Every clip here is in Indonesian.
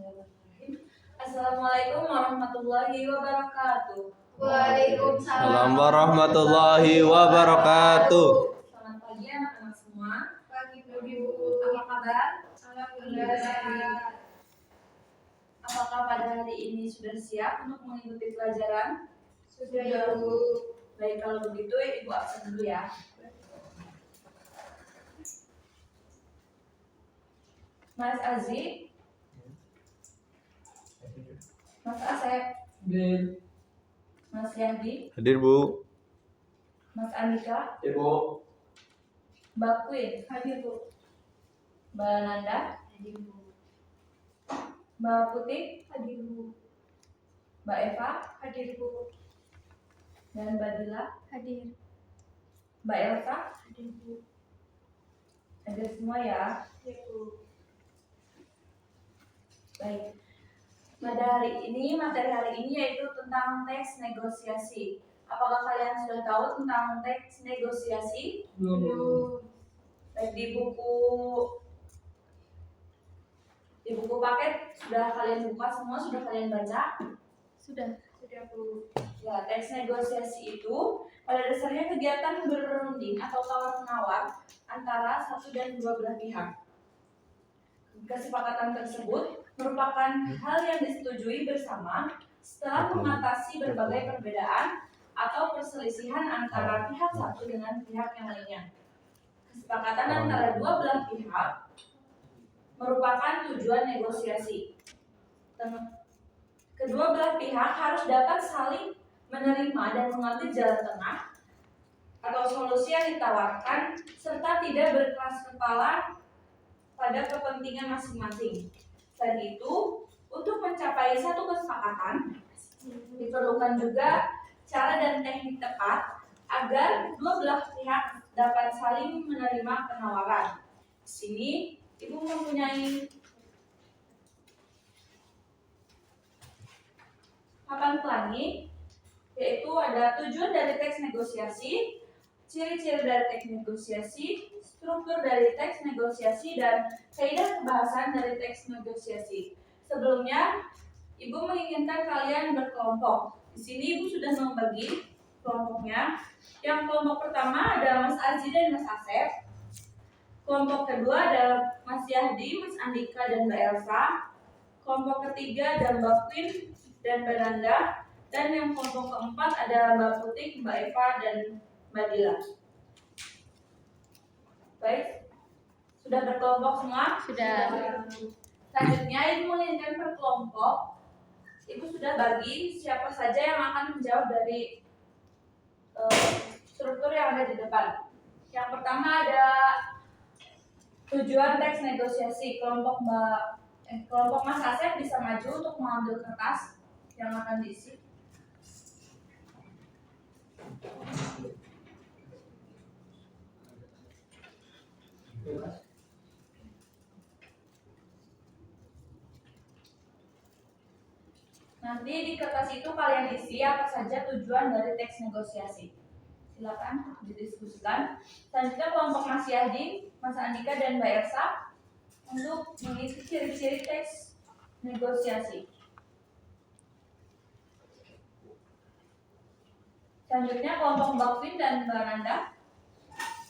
Bismillahirrahmanirrahim. Assalamualaikum warahmatullahi wabarakatuh. Waalaikumsalam warahmatullahi wabarakatuh. Selamat pagi anak-anak semua. Pagi Bu. Apa kabar? Alhamdulillah. Apakah pada hari ini sudah siap untuk mengikuti pelajaran? Sudah Bu. Baik, kalau begitu Ibu absen dulu ya. Mas Aziz, Mas Asep, Mas Yahdi, Hadir Bu. Mas Andika, Hadir Bu. Mbak Queen, hadir Bu. Mbak Nanda, Hadir Bu. Mbak Putih, Hadir Bu. Mbak Eva, Hadir Bu. dan Mbak Dila, Hadir. Mbak Elsa, Hadir Bu. hadir semua ya. Hadir Bu. Baik. Pada hari ini, materi hari ini yaitu tentang teks negosiasi. Apakah kalian sudah tahu tentang teks negosiasi? Belum. Baik, di buku paket sudah kalian buka semua, sudah kalian baca? Sudah Bu. Ya, teks negosiasi itu pada dasarnya kegiatan berunding atau tawar-menawar antara satu dan dua belah pihak. Kesepakatan tersebut merupakan hal yang disetujui bersama setelah mengatasi berbagai perbedaan atau perselisihan antara pihak satu dengan pihak yang lainnya. Kesepakatan antara dua belah pihak merupakan tujuan negosiasi. Kedua belah pihak harus dapat saling menerima dan mengambil jalan tengah atau solusi yang ditawarkan serta tidak berkeras kepala pada kepentingan masing-masing. Selain itu, untuk mencapai satu kesepakatan, diperlukan juga cara dan teknik tepat agar dua belah pihak dapat saling menerima penawaran. Di sini, Ibu mempunyai papan pelangi, yaitu ada tujuan dari teks negosiasi, ciri-ciri dari teks negosiasi, struktur dari teks negosiasi, dan kaidah kebahasan dari teks negosiasi. Sebelumnya, Ibu menginginkan kalian berkelompok. Di sini Ibu sudah membagi kelompoknya. Yang kelompok pertama ada Mas Aziz dan Mas Asep. Kelompok kedua ada Mas Yahdi, Mas Andika, dan Mbak Elsa. Kelompok ketiga ada Mbak Queen dan Mbak Nanda. Dan yang kelompok keempat ada Mbak Putih, Mbak Eva, dan Mbak Dila. Baik, sudah berkelompok semua? Sudah. Selanjutnya Ibu menginginkan per kelompok. Ibu sudah bagi siapa saja yang akan menjawab dari struktur yang ada di depan. Yang pertama ada tujuan teks negosiasi. Kelompok Mas Asep bisa maju untuk mengambil kertas yang akan diisi. Nanti di kertas itu kalian isi apa saja tujuan dari teks negosiasi. Silakan didiskusikan. Selanjutnya kelompok Mas Yahdi, Mas Andika, dan Mbak Elsa untuk mengisi ciri-ciri teks negosiasi. Selanjutnya kelompok Mbak Queen dan Mbak Nanda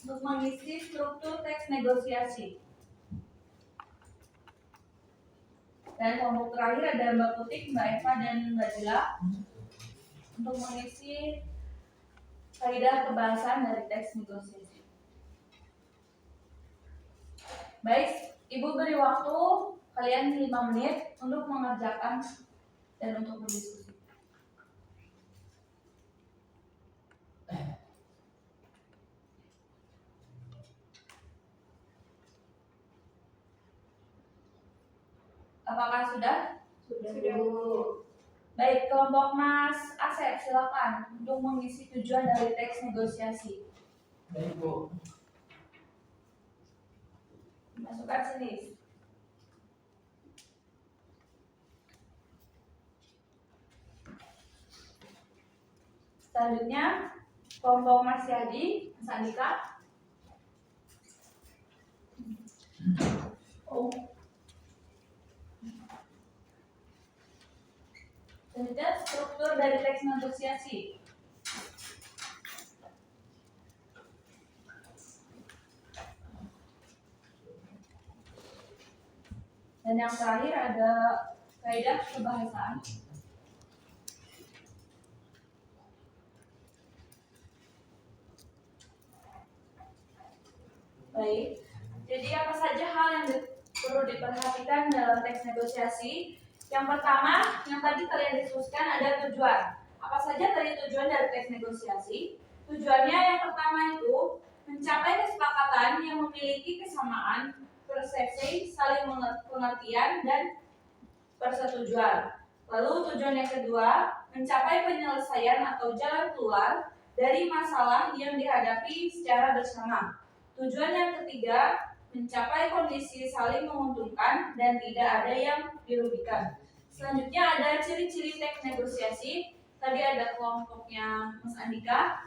untuk mengisi struktur teks negosiasi. Dan kelompok terakhir ada Mbak Putih, Mbak Eva, dan Mbak Dila untuk mengisi kaidah kebahasan dari teks negosiasi. Baik, Ibu beri waktu kalian 5 menit untuk mengerjakan dan untuk berdiskusi. Apakah sudah? Sudah Bu. Baik, kelompok Mas Asep silakan untuk mengisi tujuan dari teks negosiasi. Baik Bu. Masukkan sini. Selanjutnya kelompok Mas Yadi, Mas Andika. Oh. Selanjutnya struktur dari teks negosiasi. Dan yang terakhir ada kaidah kebahasaan. Baik, jadi apa saja hal yang perlu diperhatikan dalam teks negosiasi? Yang pertama, yang tadi kalian diskusikan ada tujuan. Apa saja tadi tujuan dari teks negosiasi? Tujuannya yang pertama itu mencapai kesepakatan yang memiliki kesamaan persepsi, saling pengertian, dan persetujuan. Lalu tujuan yang kedua, mencapai penyelesaian atau jalan keluar dari masalah yang dihadapi secara bersama. Tujuan yang ketiga, mencapai kondisi saling menguntungkan dan tidak ada yang dirugikan. Selanjutnya ada ciri-ciri teks negosiasi. Tadi ada kelompoknya Mas Andika.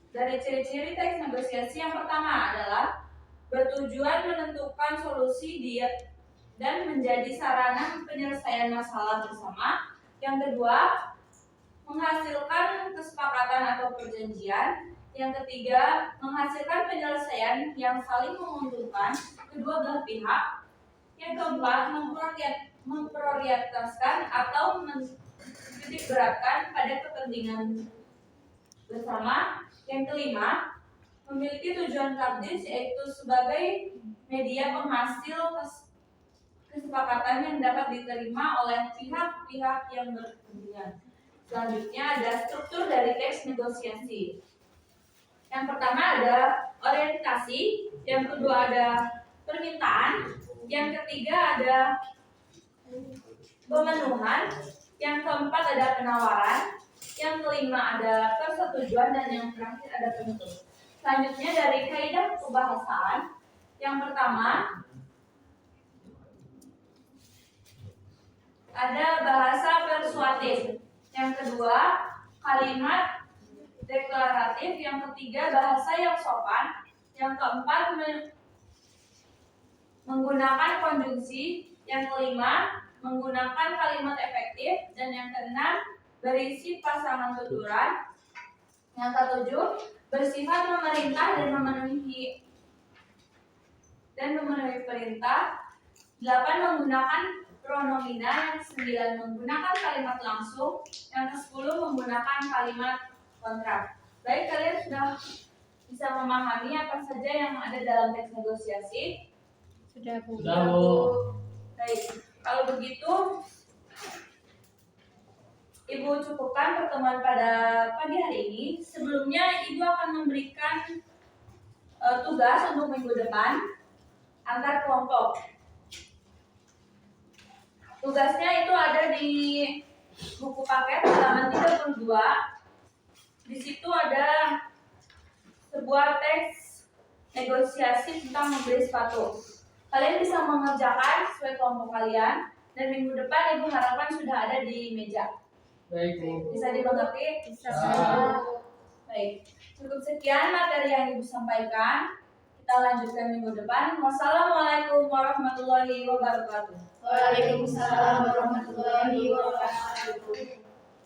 Dari ciri-ciri teks negosiasi yang pertama adalah bertujuan menentukan solusi dan menjadi sarana penyelesaian masalah bersama. Yang kedua, menghasilkan kesepakatan atau perjanjian. Yang ketiga, menghasilkan penyelesaian yang saling menguntungkan kedua belah pihak. Yang keempat, memprioritaskan atau menitik beratkan pada kepentingan bersama. Yang kelima, memiliki tujuan taktis yaitu sebagai media penghasil kesepakatan yang dapat diterima oleh pihak-pihak yang berkepentingan. Selanjutnya ada struktur dari teks negosiasi. Yang pertama ada orientasi, yang kedua ada permintaan, yang ketiga ada pemenuhan, yang keempat ada penawaran, yang kelima ada persetujuan, dan yang terakhir ada penutup. Selanjutnya dari kaidah kebahasaan, yang pertama ada bahasa persuasif, yang kedua kalimat deklaratif, yang ketiga bahasa yang sopan, yang keempat menggunakan konjungsi, yang kelima menggunakan kalimat efektif, dan yang keenam berisi pasangan tuturan, yang ketujuh bersifat memerintah dan memenuhi perintah, 8 menggunakan pronomina, yang 9 menggunakan kalimat langsung, yang ke-10 menggunakan kalimat kontrak. Baik, kalian sudah bisa memahami apa saja yang ada dalam teks negosiasi? Sudah, Bu. Sudah, Bu. Baik, kalau begitu Ibu cukupkan pertemuan pada pagi hari ini. Sebelumnya Ibu akan memberikan tugas untuk minggu depan antar kelompok. Tugasnya itu ada di buku paket halaman 32. Di situ ada sebuah teks negosiasi tentang membeli sepatu. Kalian bisa mengerjakan sesuai kelompok kalian, dan minggu depan Ibu harapkan sudah ada di meja. Baik, Bu. Bisa dimengerti? Bisa. Baik, cukup sekian materi yang Ibu sampaikan. Kita lanjutkan minggu depan. Wassalamualaikum warahmatullahi wabarakatuh. Waalaikumsalam warahmatullahi wabarakatuh.